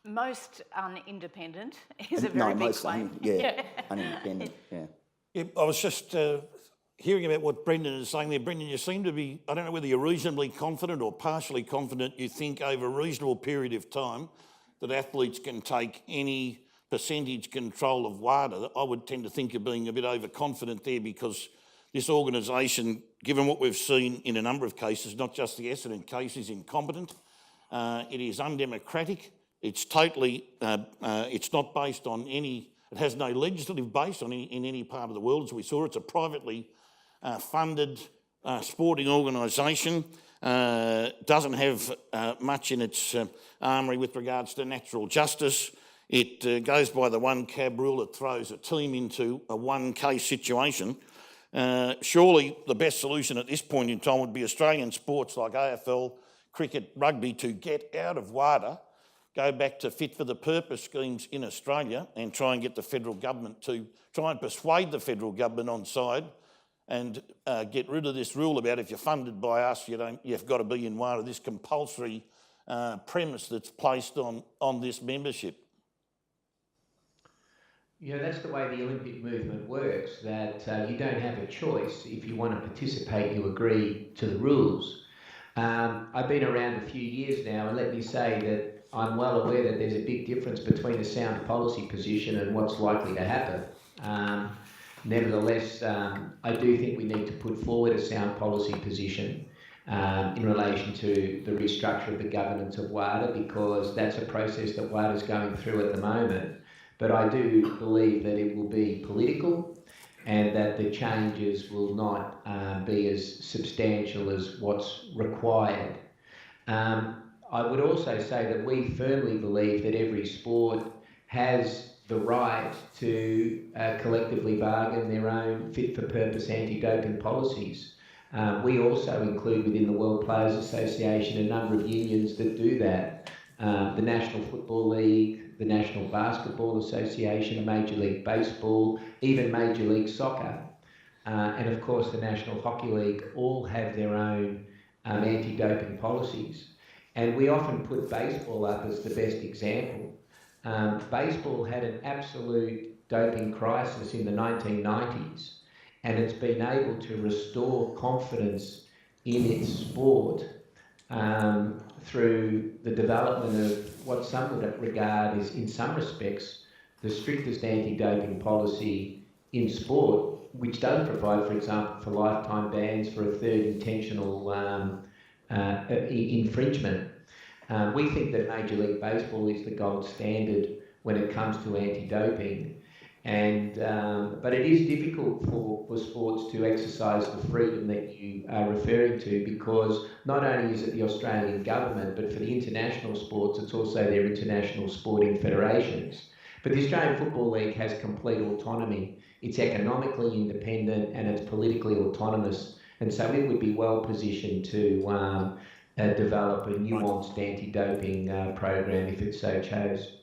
Most unindependent is a very big claim. Unindependent, yeah. I was just hearing about what Brendan is saying there. Brendan, you seem to be, I don't know whether you're reasonably confident or partially confident, you think over a reasonable period of time that athletes can take any percentage control of WADA. I would tend to think you're being a bit overconfident there, because this organisation, given what we've seen in a number of cases, not just the Essendon case, is incompetent. It is undemocratic. It's totally, it's not based on any, it has no legislative base in any part of the world, as we saw. It's a privately funded sporting organisation, doesn't have much in its armoury with regards to natural justice. It goes by the one cab rule. It throws a team into a one case situation. Surely the best solution at this point in time would be Australian sports like AFL, cricket, rugby to get out of WADA, go back to fit for the purpose schemes in Australia, and try and get the federal government to try and persuade the federal government on side, and get rid of this rule about if you're funded by us, you've got to be in WADA, this compulsory premise that's placed on this membership. You know, that's the way the Olympic movement works, that you don't have a choice. If you want to participate, you agree to the rules. I've been around a few years now, and let me say that I'm well aware that there's a big difference between a sound policy position and what's likely to happen. Nevertheless, I do think we need to put forward a sound policy position in relation to the restructure of the governance of WADA, because that's a process that WADA is going through at the moment. But I do believe that it will be political, and that the changes will not be as substantial as what's required. I would also say that we firmly believe that every sport has the right to collectively bargain their own fit-for-purpose anti-doping policies. We also include within the World Players Association a number of unions that do that. The National Football League, the National Basketball Association, Major League Baseball, even Major League Soccer, and of course the National Hockey League all have their own anti-doping policies. And we often put baseball up as the best example. Baseball had an absolute doping crisis in the 1990s, and it's been able to restore confidence in its sport through the development of what some would regard as, in some respects, the strictest anti-doping policy in sport, which does provide, for example, for lifetime bans for a third intentional infringement. We think that Major League Baseball is the gold standard when it comes to anti-doping, but it is difficult for sports to exercise the freedom that you are referring to, because not only is it the Australian government, but for the international sports, it's also their international sporting federations. But the Australian Football League has complete autonomy. It's economically independent and it's politically autonomous, and so it would be well positioned to develop a nuanced anti-doping program if it so chose.